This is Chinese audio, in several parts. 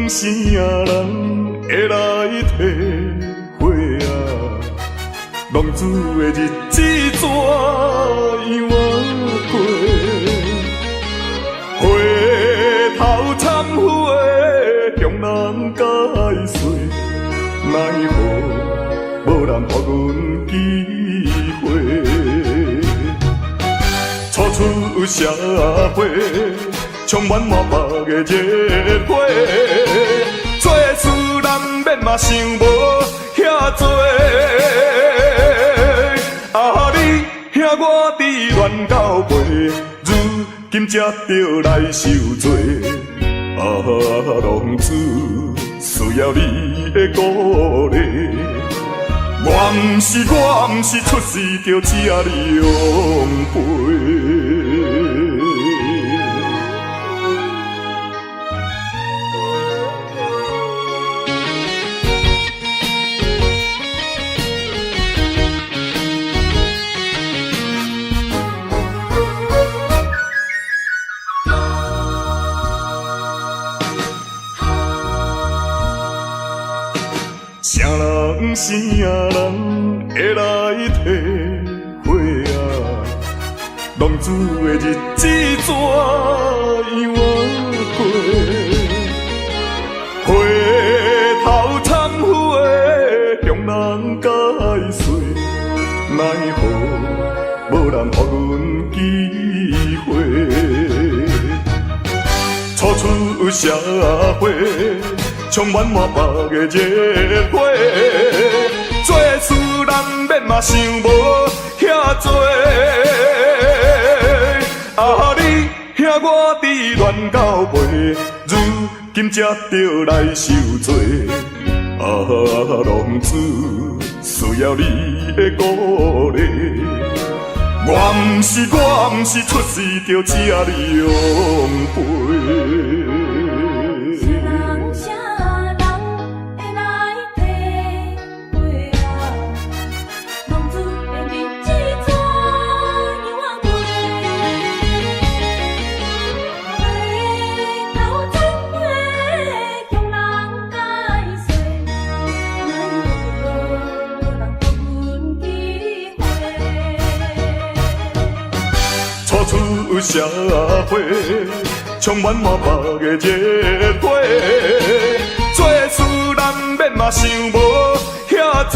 啥人会来体会啊？浪子的日子怎样过？回头忏悔，向人解释，奈何无人给阮机会？初出社会，充满满腹的热火，做事难免嘛想无遐多。啊，你兄我伫乱到尾，如今才着来受罪。啊，浪子需要你的鼓励。我毋是出世就吃你养肥。啥人会来体会啊？浪子的日子怎样过？回头忏悔，向人解释，奈何无人给阮机会？初出社会，充满满腹的热火，做事难免嘛想无遐多。啊，你兄我伫乱到尾，如今才着来受罪。啊，浪子需要你的鼓励。我毋是出世就吃你养肥。出社会，充满满腹的热火，做事难免嘛想无遐多。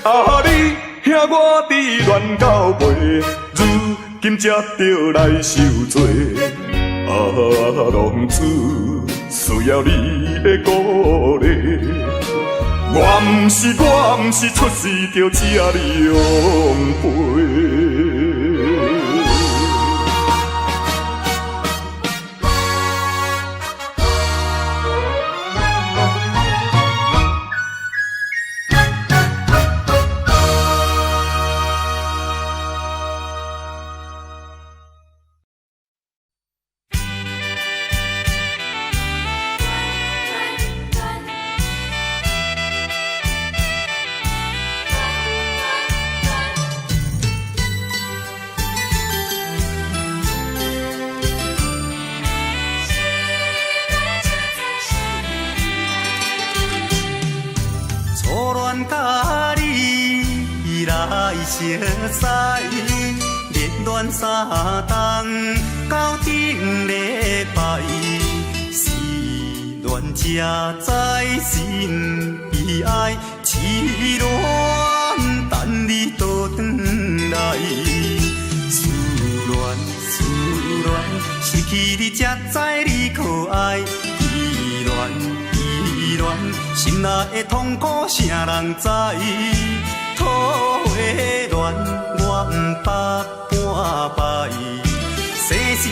啊，你兄我伫乱到尾，如今才着来受罪。啊，浪子需要你的鼓励。我毋是出世就吃你养肥。熟悉，热恋3冬到顶礼拜，是恋才知心悲哀，痴恋等你倒转来，思恋，失去你才知你可爱，依恋，心内的痛苦谁人知？土的恋，我毋捌半摆。世事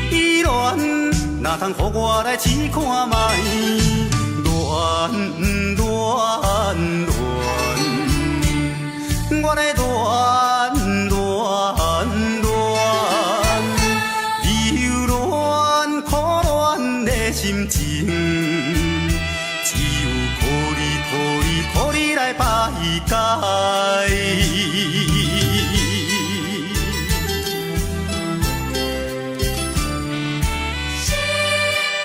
恋，哪通予我来试看卖？恋，我来恋，忧恋苦恋的心情，只有靠你来排解。心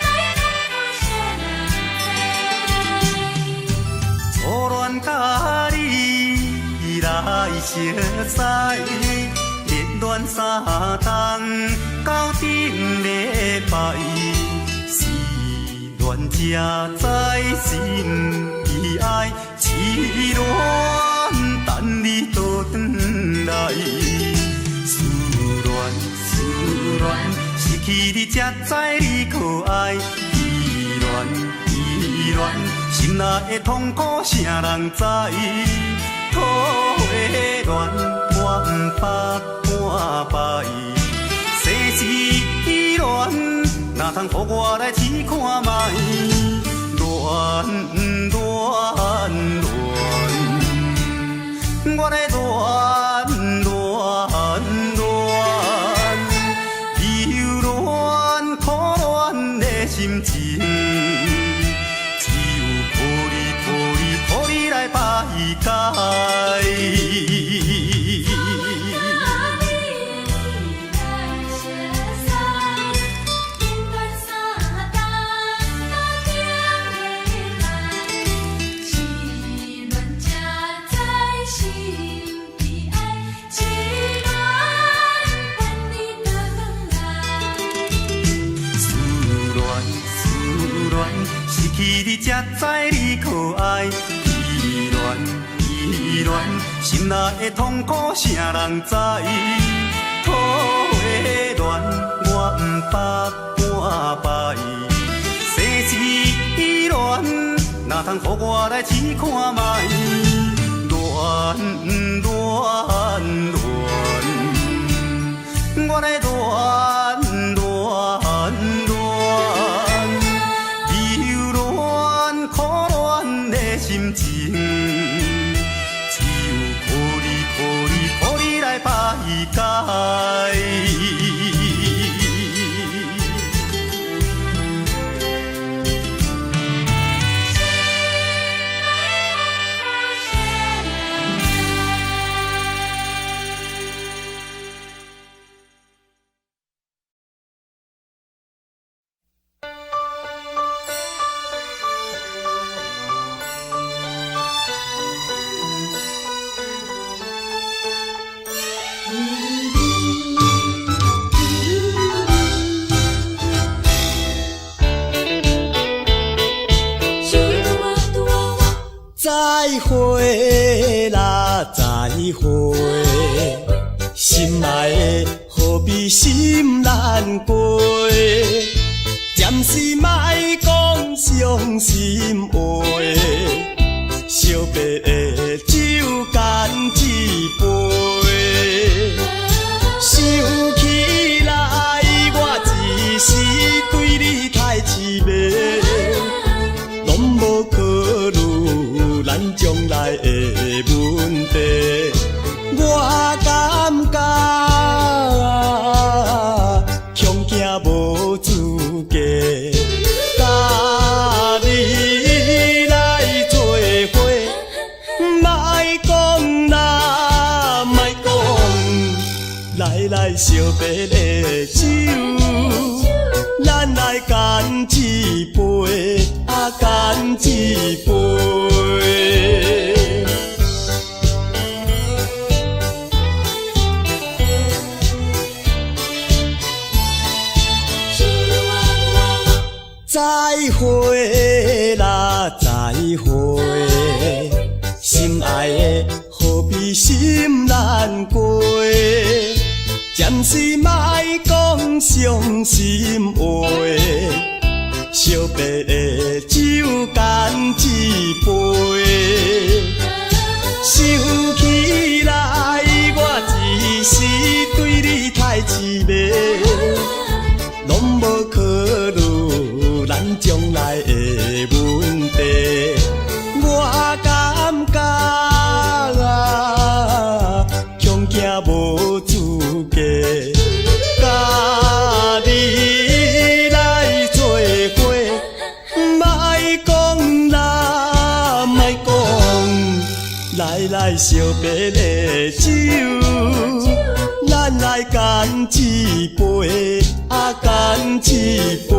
内熟悉，热恋三冬到顶礼拜，是恋才知心悲哀，痴恋等你倒转来。思恋，失去你才知你可爱。依恋，心内的痛苦谁人知？土的恋，我不捌半摆。世事依恋，哪通予我来试看卖？恋，我来恋。心情，只有抱你来排解。失去你才知你可爱，依恋，心内的痛苦谁人知？土的恋，我不捌半摆。世事依恋，哪通予我来试看卖？恋，我来恋。心情，只有抱你来排解。再会啦，再会，心爱的何必心难过？暂时莫讲伤心话，惜别的酒干一杯。想起来，我一时对你太痴迷，拢无考虑咱将来的问题。我感觉恐惊无资格，甲你来做伙，莫讲啦，莫讲，来惜别的酒，咱来干一杯，干一杯。再会啦，再会，心爱的何必心难过？暂时莫讲伤心话，惜别的酒干一杯。想起来，我一时对你太痴迷，拢无考虑咱将来的问题。我感觉恐惊无资格，甲你来做伙，莫讲啦，莫讲，来惜别的酒，咱来干一杯，干一杯。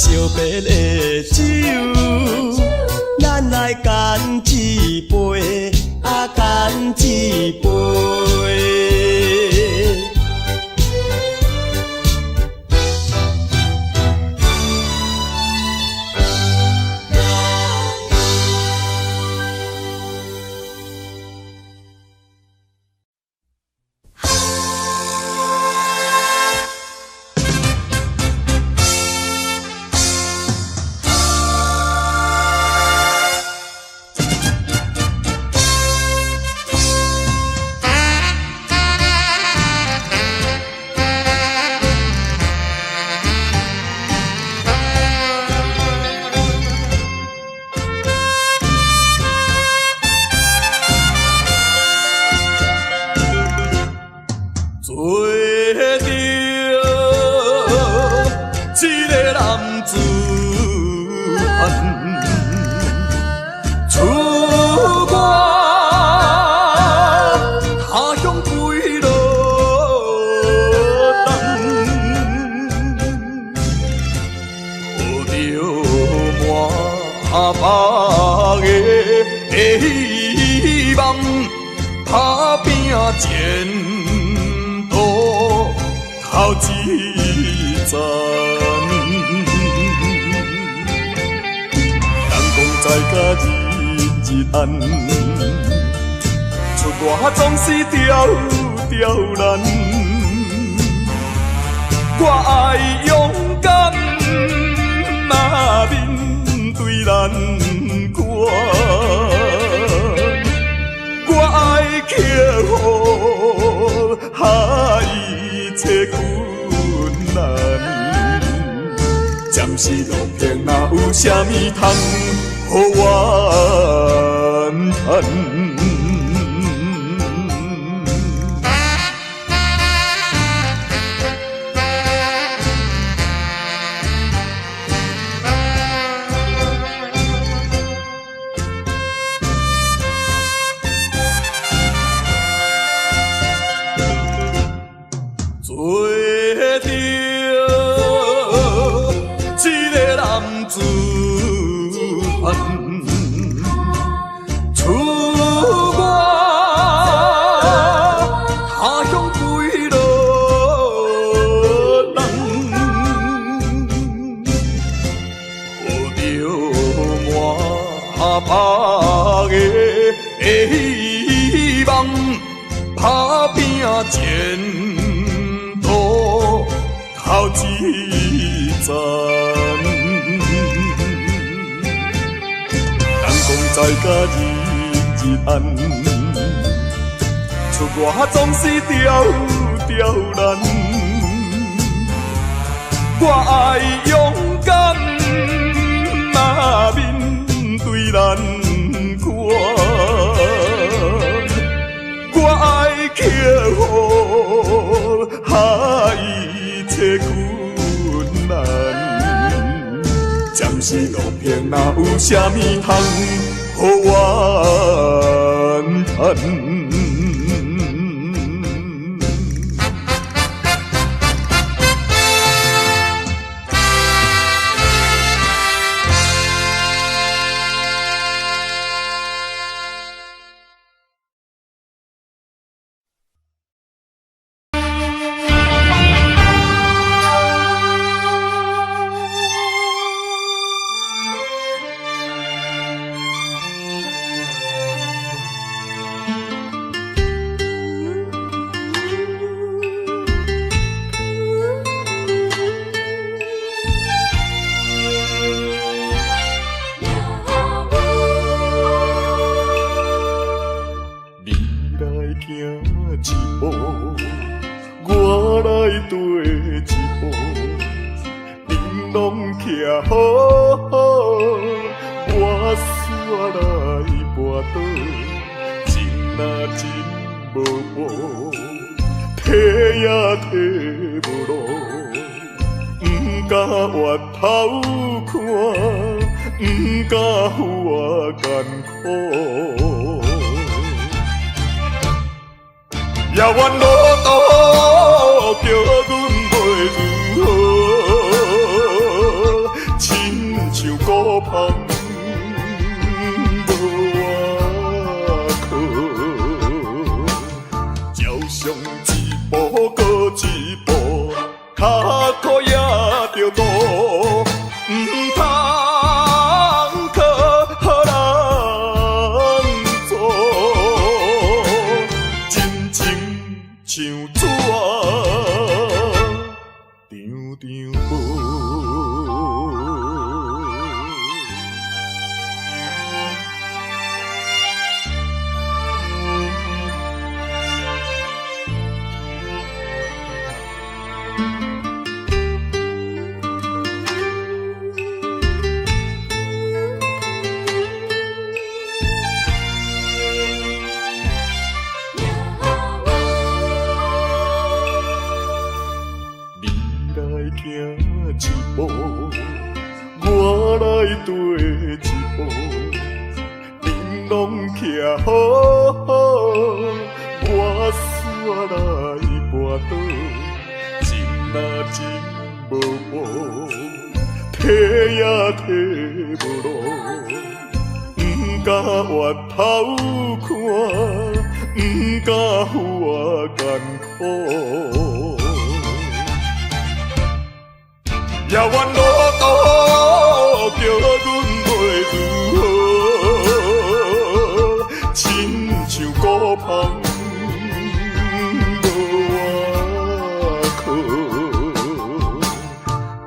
惜别的酒，咱来干一杯，干一杯。前途头一站，人讲在甲日暗，出外总是刁难。我爱勇敢，若面对难关。我爱克服海切困难，暂时路平哪有啥物通予怨叹？做着一个男子汉，出外他乡归路人，抱着满腹的希望，打拼前途头一站。人讲在甲日暗，出外总是刁难。我爱勇敢，若面对难关。我爱克服海切困难，暂时路平哪有啥物通予怨叹？我来跟一步，恁拢徛好好，我煞来跋倒，真若真无无，体也体无路，不敢回头看，不敢付我艰苦。遥远路途叫阮袂如何，芳，无外靠。照常一步过一步，脚苦也着渡，唔通靠人做，真情像纸张张无。行一步，我来跟一步，恁拢徛好好，我煞来跋倒，真啊真无步，提也提无路，不敢回头看，不敢付我艰苦。遥远路途叫阮袂如何，亲像孤芳无外靠。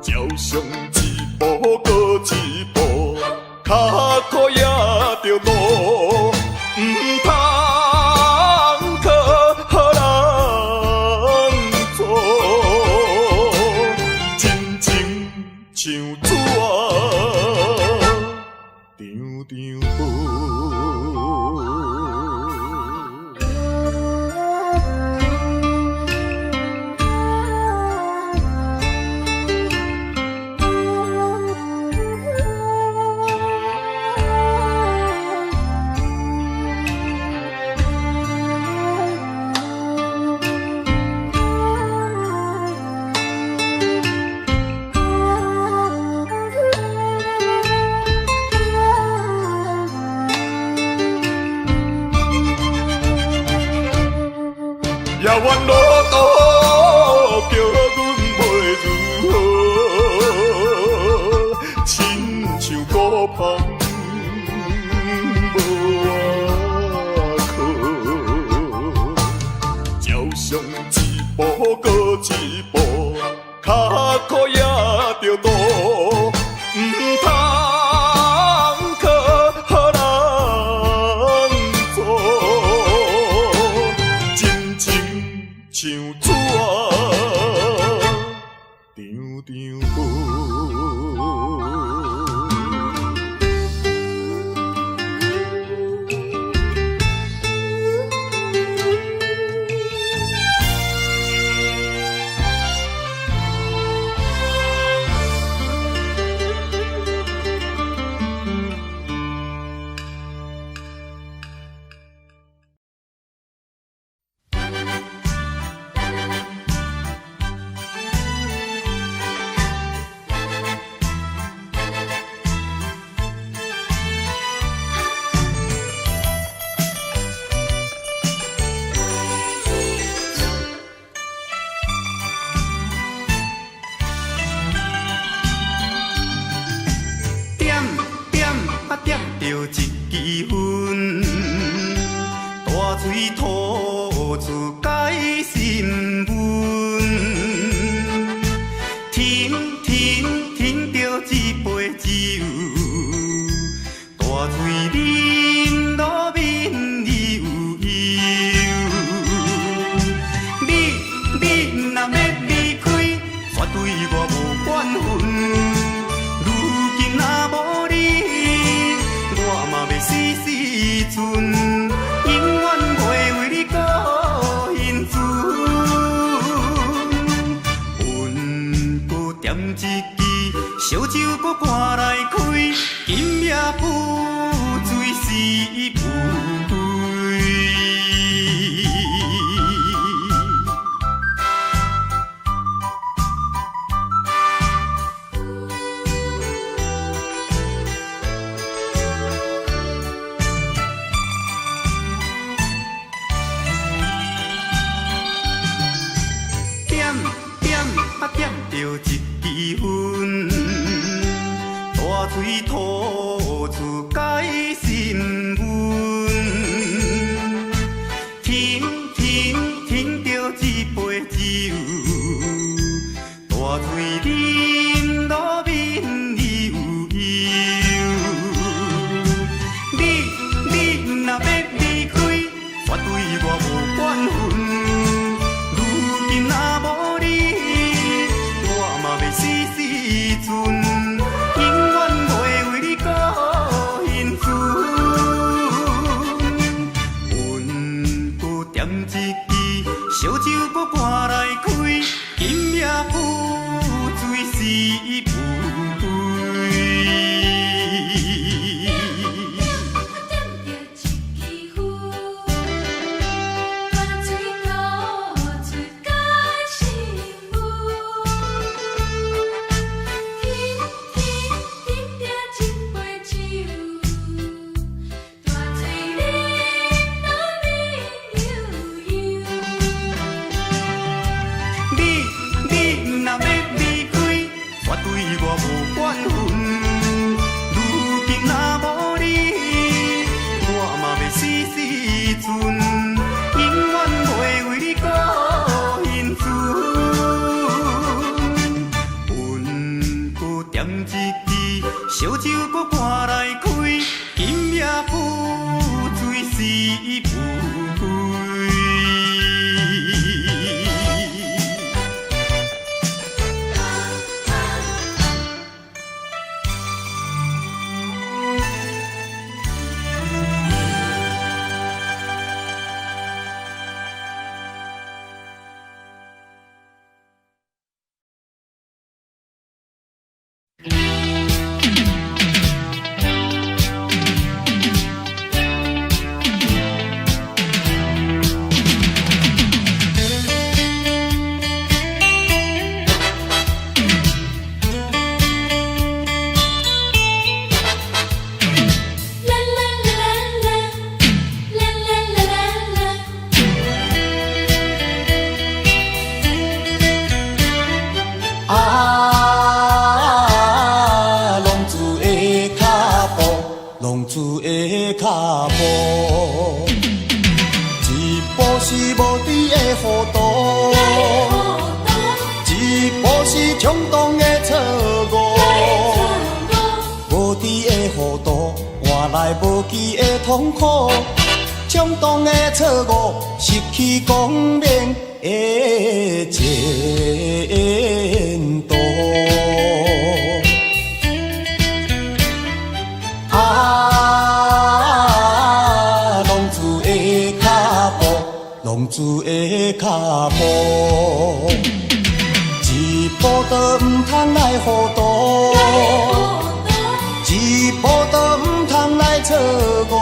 照常一步过一步，脚苦也着渡，唔通靠人做。像纸张张无。遥远路途叫阮袂如何，亲像孤芳无外靠。照常一步过一步，脚苦也着渡，唔通靠人做。像纸张张无。点着一支烟，大嘴吐出解心温，停着一杯酒，大嘴啉落面悠悠。你若要离开，绝对我无怨恨。如今若无你，我嘛要死时阵，永远袂为你孤大水啉落面悠悠。你若要离开，绝对我无怨恨。如今若无你，我嘛要死死存，永远袂为你搁幸存。阮搁点一支烧酒，搁赶来开，今夜浮水是浮飞。烧酒搁赶来开，今夜浮水是浮飞。浪子的脚步，一步是无知的糊涂，一步是冲动的错误，无知的糊涂换来无期的痛苦，冲动的错误失去光明的前途。浪子的脚步，一步都唔通来糊涂，一步都唔通来错误，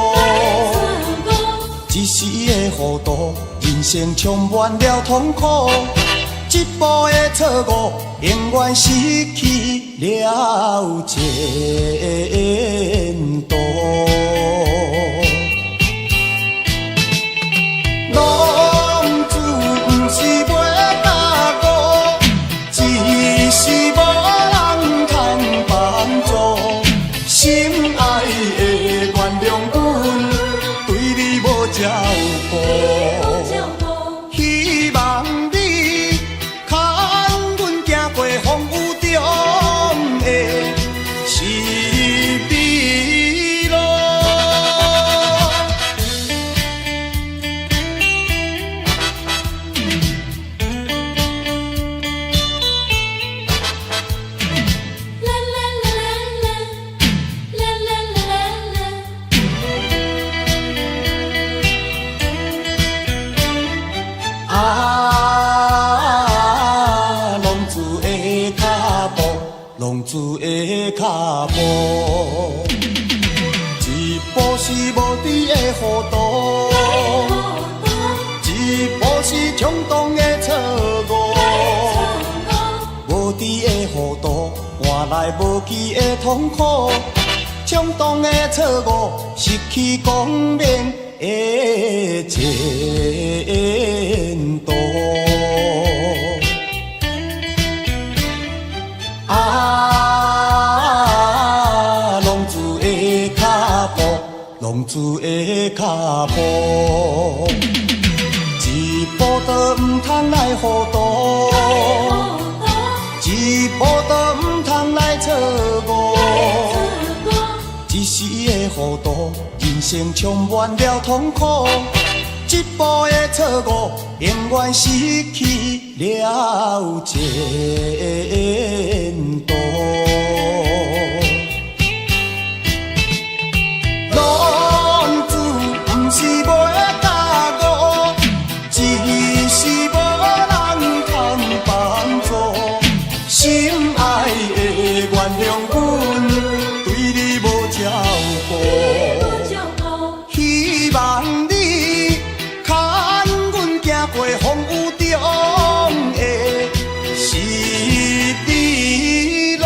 一时的糊涂，人生充满了痛苦，一步的错误，永远失去了前途。希望你看阮行过风雨中的是美路。浪子的脚步，一步是无知的糊涂，一步是冲动的错误，无知的糊涂换来无期的痛苦，冲动的错误失去光明的前途。浪子的脚步，一步都都唔通来糊涂，一步都唔通来错误。一时的糊涂，人生充满了痛苦。一步的错误，永远失去了前途。浪子不是袂踏误，只是无人通帮助。心爱的原谅阮，对你无照顾。希望你看阮行过风雨中的十字路。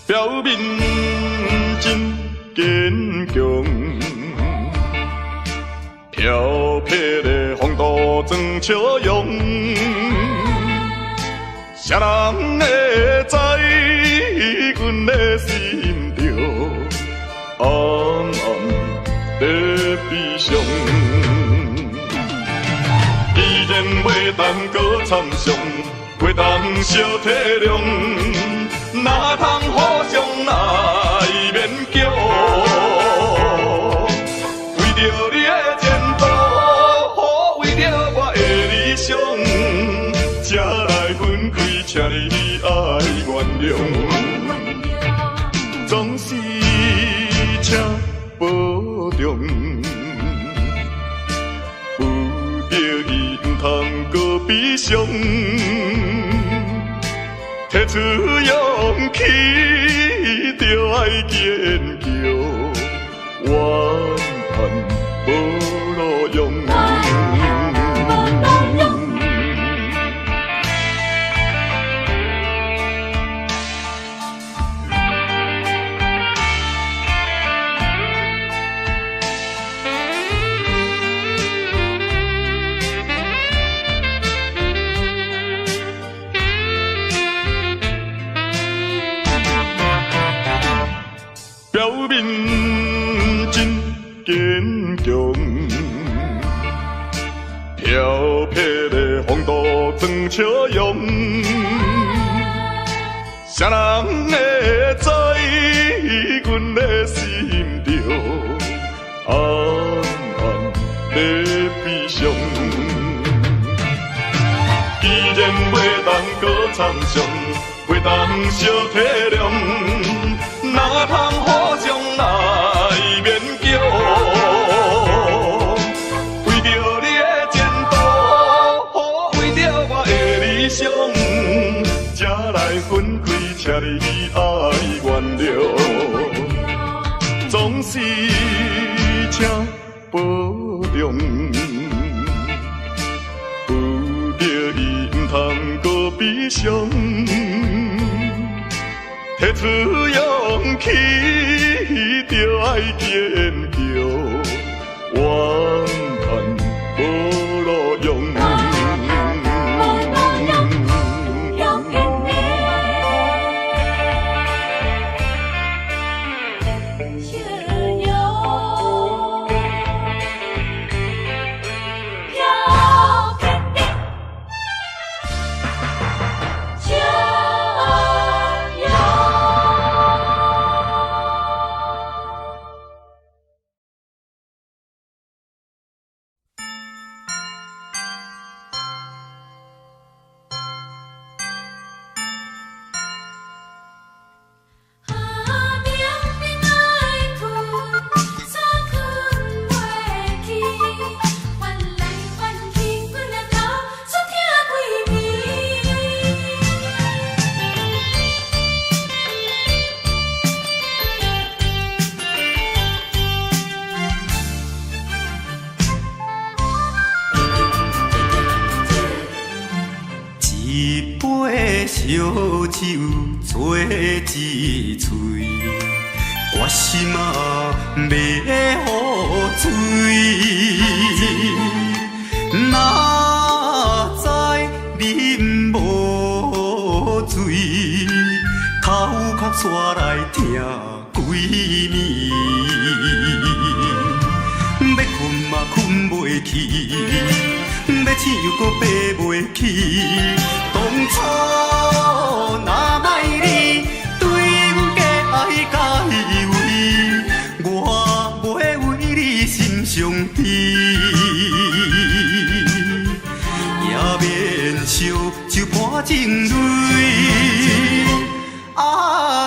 表面真坚强，飘撇的风度装笑容。谁人会知阮的心着暗暗在悲伤？依然袂当搁参详，袂当小体谅。哪通互相来勉强？为着你的前途，为着我的理想，才来分开，请你爱原谅。总是请保重，不得已唔通搁悲伤。提出勇气，就爱坚强，怨叹无路用。表面真坚强，飘撇的风度装笑容。谁人会知阮的心着暗暗在悲伤？既然袂当搁参详，袂当小体谅。哪通互相来勉强？为着你的前途，为着我的理想，才来分开，请你爱原谅。总是请保重，不得已唔通搁悲伤。提出勇气，就爱坚强，怨叹无路用。酒做一嘴，我心啊要好醉。哪知啉无醉，头壳刷来疼几暝。要困嘛困袂去，要醒又搁爬袂起。当初若莫你对阮假爱假以为，我袂为你心伤悲。也免烧酒泼情泪，啊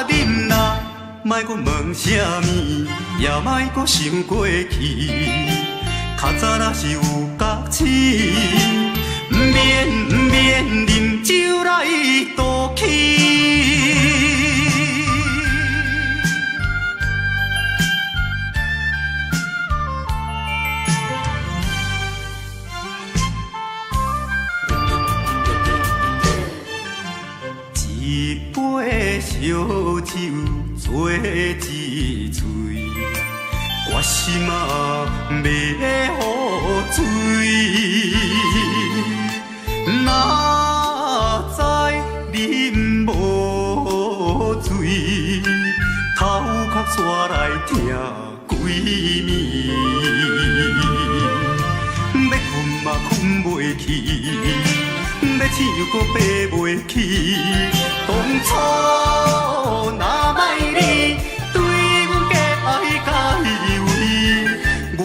啉啦，莫搁问啥物，也莫搁想过去。较早若是有觉醒，不免啉酒来赌气。一杯烧酒做一醉，我心啊要好醉。哪知啉无醉，头壳刷来疼几暝。要困嘛困袂去，要醒又搁爬袂起。当初若莫你对阮假爱假以为，我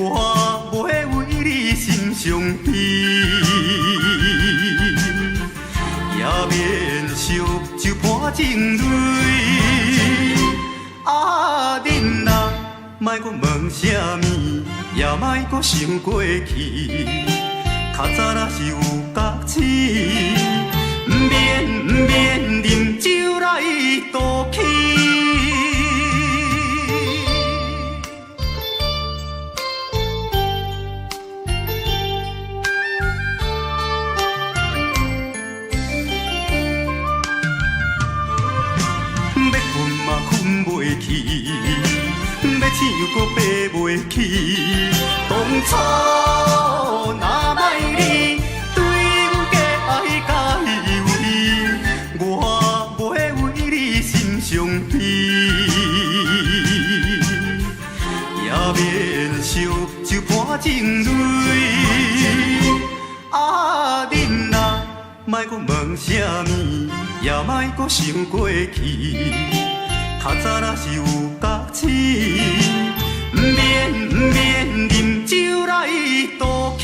袂为你心伤悲。也免烧酒泼情泪，啊恁啦，莫搁问啥物，也莫搁想过去。较早若是有觉醒，不免啉酒来赌气。要困嘛困袂去，要醒又搁爬袂起。当初若莫你对阮假爱假以为，我袂为你心伤悲。也免烧酒泼情泪，啊恁啦，莫搁问啥物，也莫搁想过去。较早若是有觉醒，不免啉酒来赌气。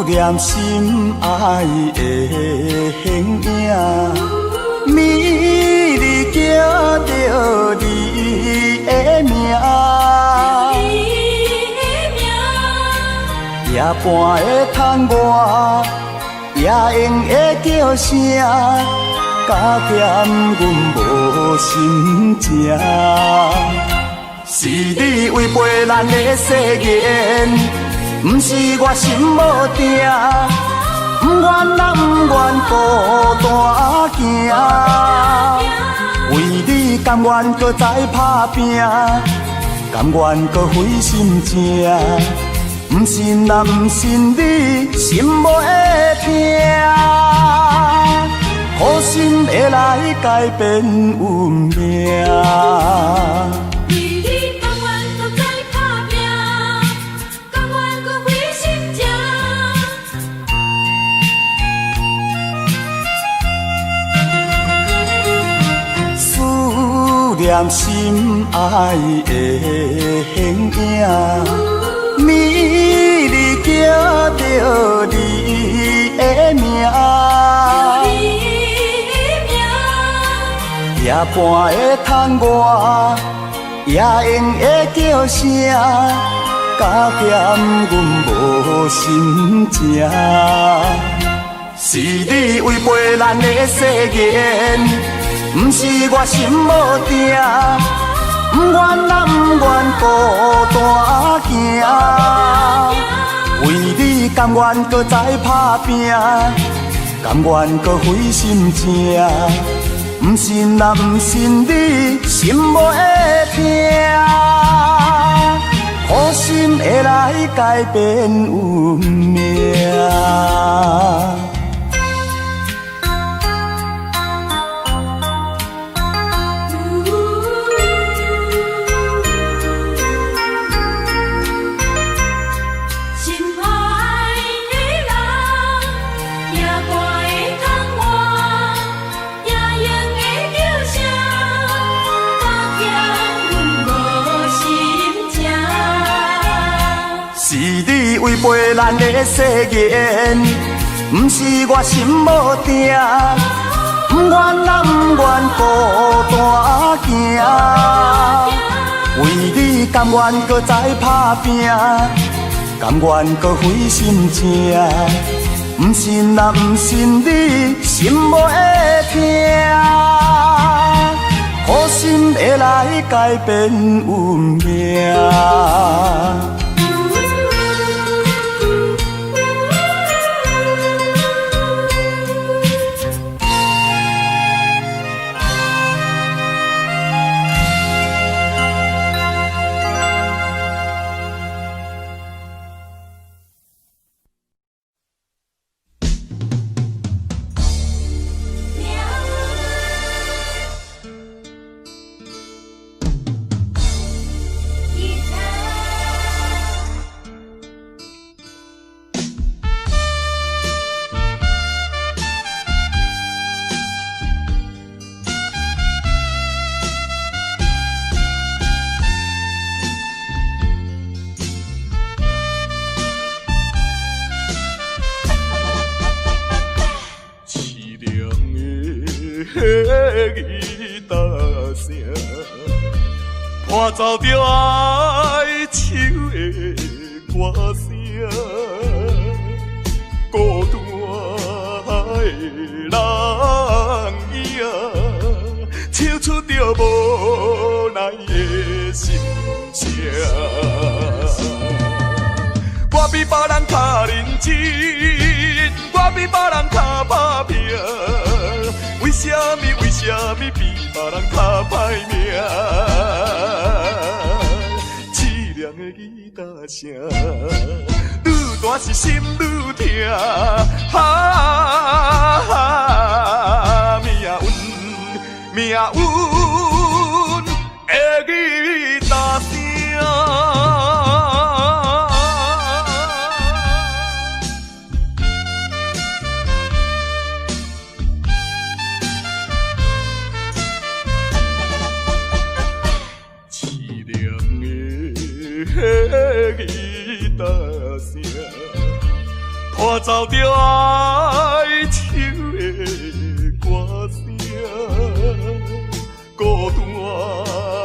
念心爱的形影，美丽叫着你的名，夜半的窗外，夜莺的叫声，加减阮无心情。是你违背咱的誓言。不是我心无定，不愿啦，不愿孤单行。为你甘愿搁再打拼，甘愿搁费心情。不信啦，不信你心无会痛，好心会来改变运命。念心爱的形影，美丽叫着你的名，夜半的窗外，夜莺的叫声，加减阮无心情。是你违背咱的誓言，不是我心无定，不愿咱不愿孤单行。为你甘愿搁再打拼，甘愿搁费心情。不信啊，不信你心无会痛，好心会来改变运命。违背咱的誓言，不是我心无定，不愿咱不愿孤单行。为你甘愿搁再打拼，甘愿搁费心情。不信啊，不信你心无会痛，好心会来改变运命。吉他声，伴奏着哀愁的歌声，孤单的人影，唱出着无奈的心声。我比别人较认真，我比别人较打拼。为什么比别人较歹命？凄凉的吉他声，愈大是心愈痛。命运的吉他声。吉他声，伴奏着哀愁的歌声，孤单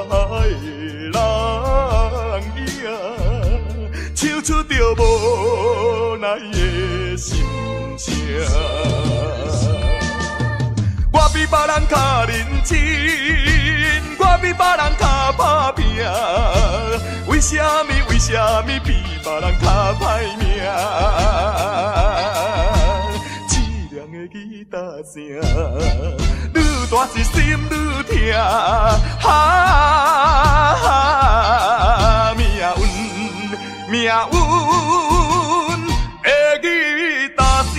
的人影，唱出着无奈的心声。我比别人较认真，我比别人较打拼。为什么比别人较歹命？凄凉的吉他声，愈大是心愈痛。命运的吉他声。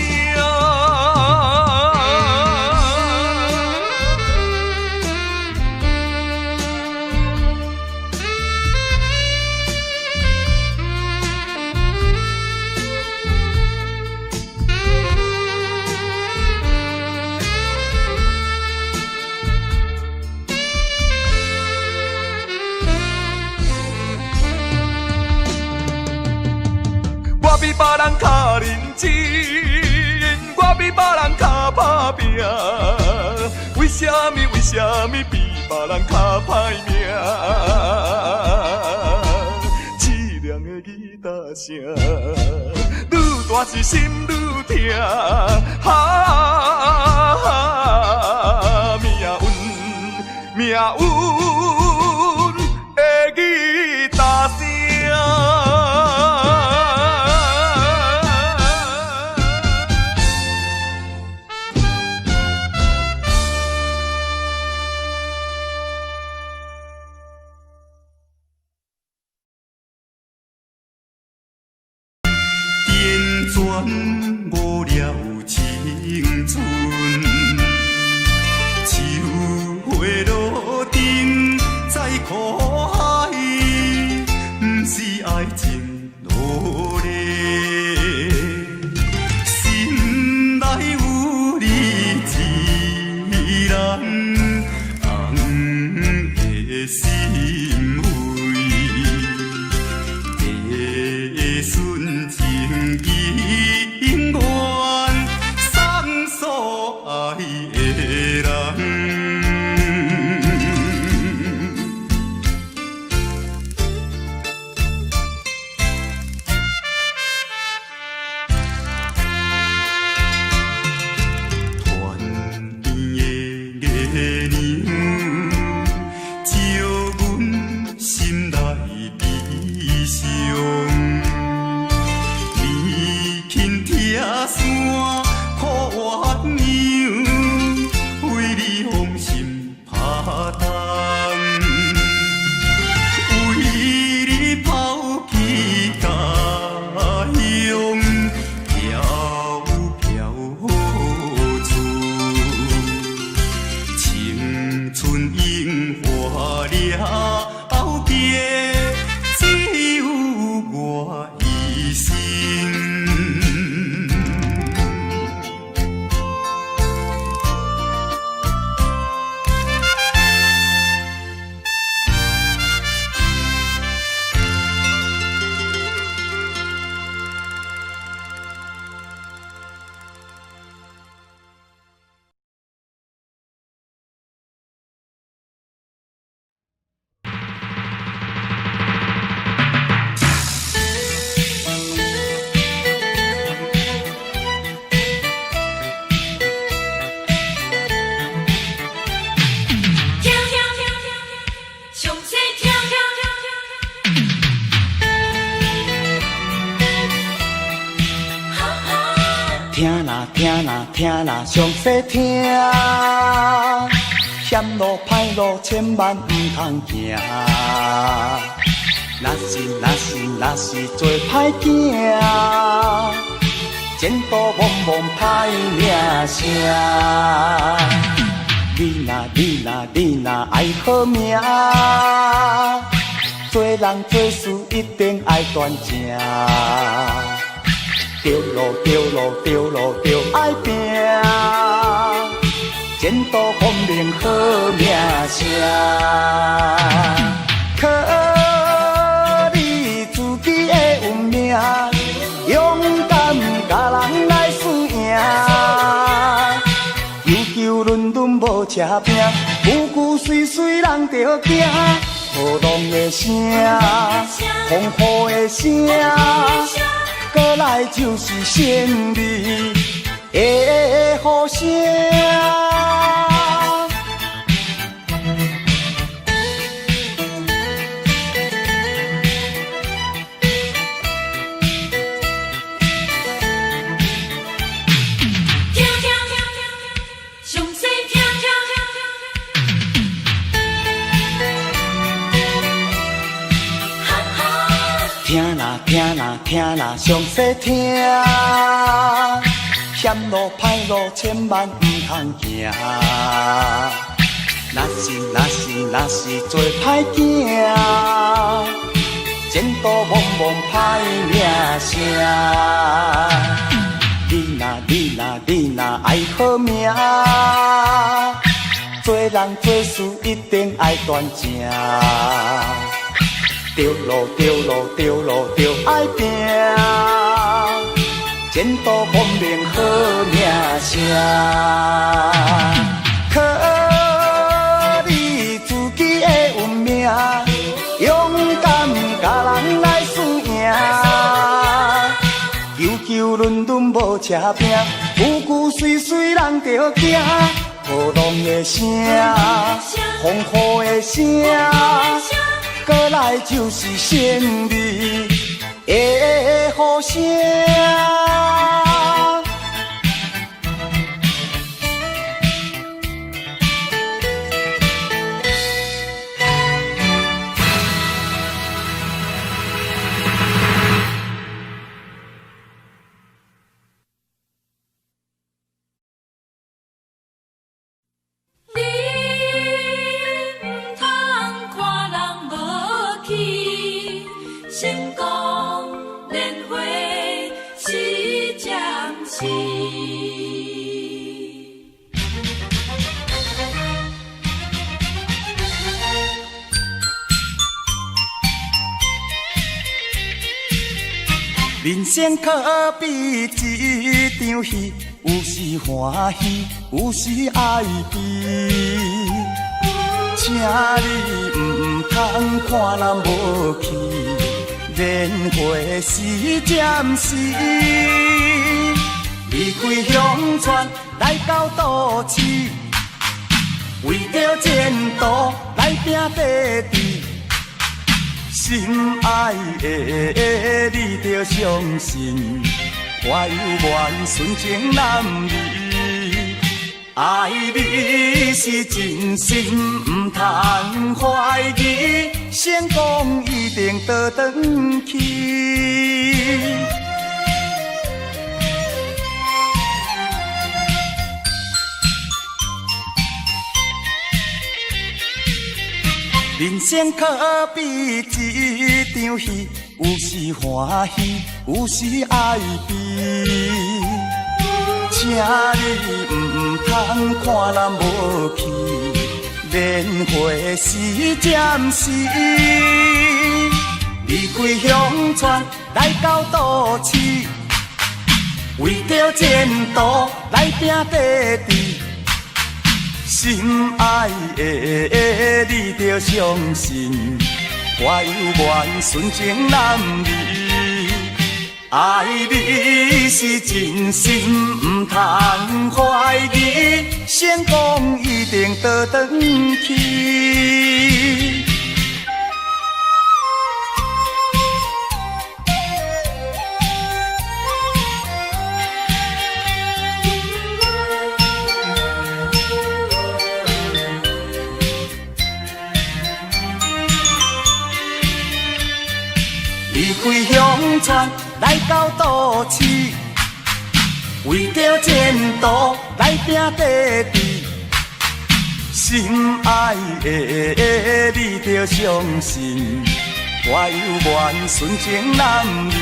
比别人较认真，我比别人较打拼，为什么比别人较歹命？凄凉的吉他声，愈大是心愈痛，命运的吉他声。转无了青春，秋花落定在苦海，不是爱情落泪，心内有你一人，红的心扉，地顺情意。永远送所爱的人。团圆的月亮，照阮心内悲伤。野山苦鸳鸯，为你芳心拍动，为你抛弃家乡，飘飘何处？青春樱花了结，只有我一生。听啦，详细听，险路歹路千万毋通行。若是做歹囝，前途茫茫歹名声。你若爱好命，做人做事一定爱端正。着路爱拼，前途光明好名声。靠你自己的运命，勇敢甲人来输赢。悠伦敦无车拼，句句碎人着惊。波浪的声，风雨的声。过来就是胜利的呼声。听啦，详细听，险路歹路千万毋通行。若是做歹囝，前途茫茫歹名声。你若爱好命，做人做事一定爱端正。着路爱拼。前途光明好名声。靠你自己的运命，勇敢甲人来输赢。求求伦敦无车拼，句句碎碎人着惊。雨浪的声，风雨的声，过来就是胜利的呼声。成功年华是暂时，人生可比一场戏，有时欢喜，有时哀悲。请你唔通看人无去。年华是暂时，离开乡村来到都市，为着前途来拼地志。心爱的你着相信，我有缘纯情男女，爱你是真心，唔通怀疑。成功一定倒转去，人生可比一场戏，有时欢喜，有时哀悲。请你唔通看人无去。年华是暂时，离开乡村来到都市，为着前途来拼地志。心爱的你着相信，我有缘纯情男女，爱你是真心，唔通怀疑。成功一定倒转去。离开乡村来到都市，为着前途来拼地志。心爱的你着相信，我有缘纯情男女，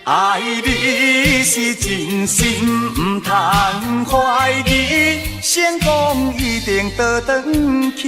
爱你是真心，唔通怀疑。成功一定倒转去。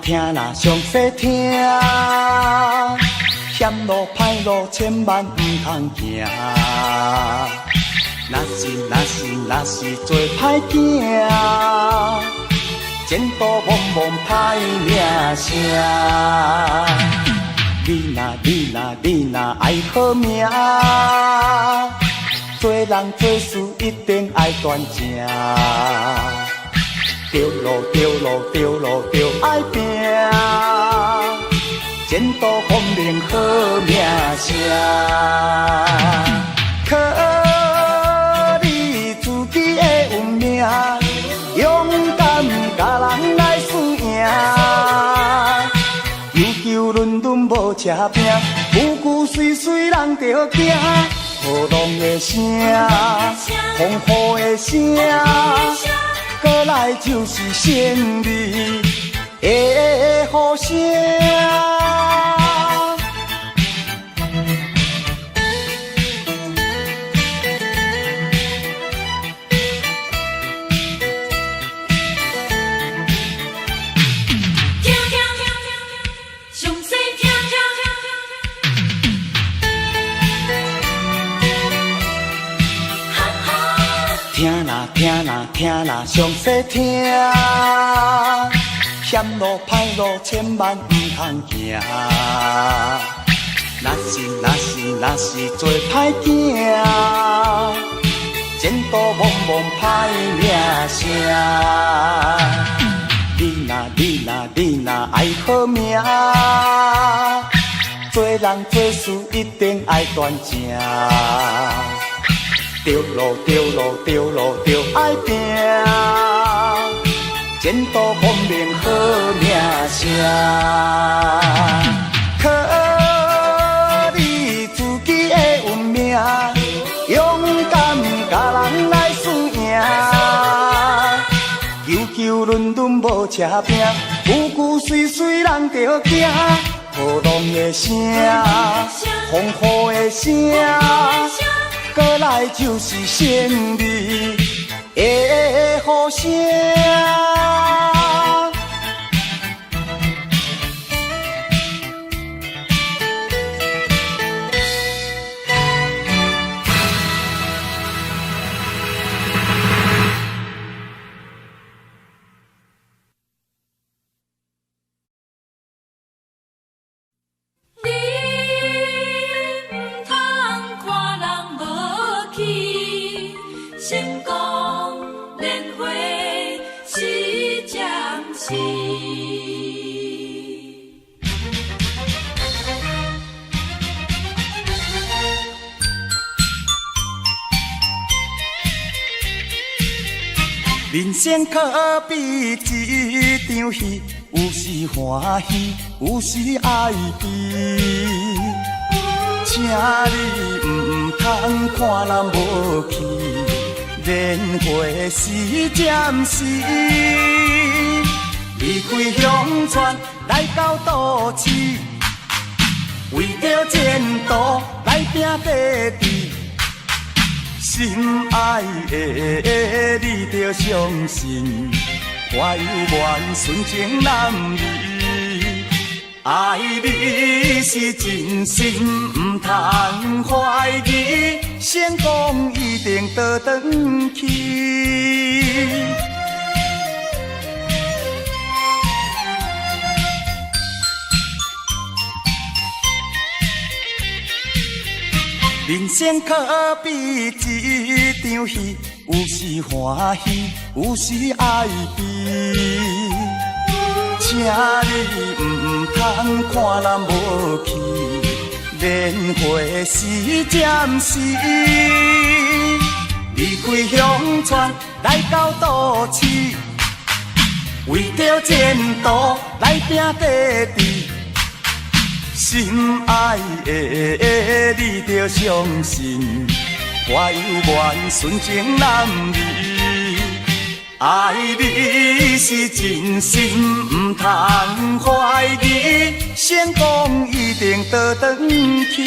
听啦，上细听，险路歹路千万唔通行。若是做歹囝，前途茫茫歹名声。你若爱好命，做人做事一定爱端正。着爱拼，前途光明好名声。靠你自己的运命，勇敢甲人来输赢。悠悠伦敦无车拼，句句碎碎人着惊。雨浪的声，风雨的声，过来就是胜利的呼声。听啦，详细听，险路歹路千万不通行。若是做歹囝，前途茫茫歹名声。你若爱好命，做人做事一定爱端正。着路爱拼，前途光明好名声。靠你自己的运命，勇敢甲人来输赢。悠伦敦无车拼，句句碎碎人着惊。雨浪的声，风雨的声。过来就是胜利的呼声。成功年华是暂时，人生可比一场戏，有时欢喜，有时哀悲。请你唔通看人无去。年华是暂时，离开乡村来到都市，为着前途来拼地志。心爱的你着相信，我有缘纯情男儿，爱你是真心，唔通怀疑。成功一定倒转去，人生可比一场戏，有时欢喜，有时哀悲。请你唔通看人无去。年华是暂时，离开乡村来到都市，为着前途来拼地志。心爱的你着相信，我有缘纯情男儿，爱你是真心，唔通怀疑。成功一定倒转去。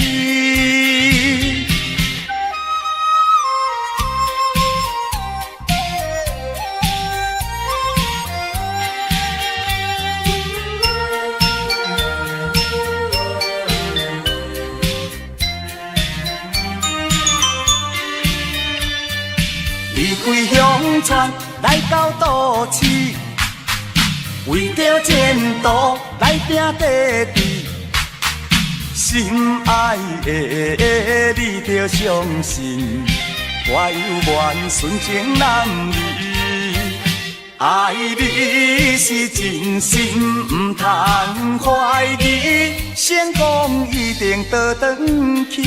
离开乡村来到都市，为着前途来拼地志。心爱的你着相信，我有缘纯情男儿，爱你是真心，唔通怀疑，成功一定倒转去。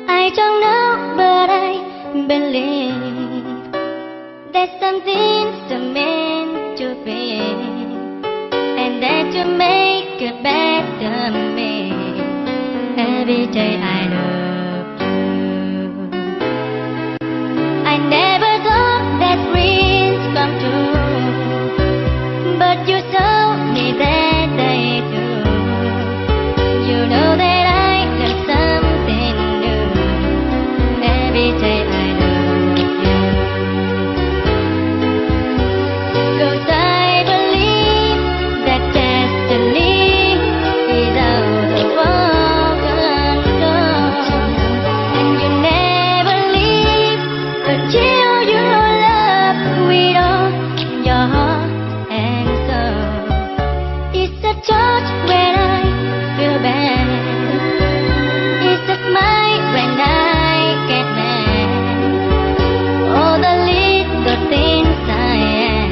I don't know, but I believe that something's meant to be, and that you make a better me every day I love you. I never thought that dreams come true, but you told me that they do. You know that I got something new every day I love you. 'Cause I believe that destiny is out of our control, and you never leave until you love with all your heart and soul. It's a touch when I feel bad. It's a smile when I get mad. All the little things I am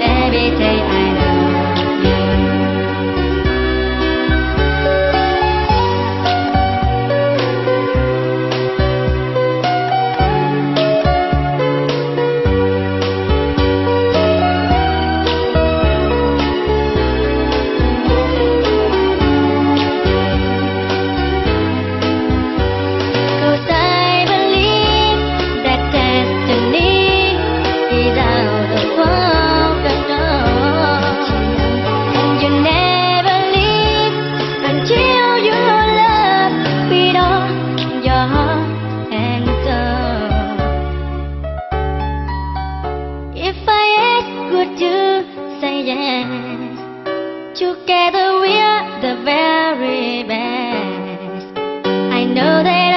every day I love you. Cause I believe that destiny is out of our control, and you never leave until you love with all your heart and soul. If I ask, would you say yes? Together we're the very best. I know that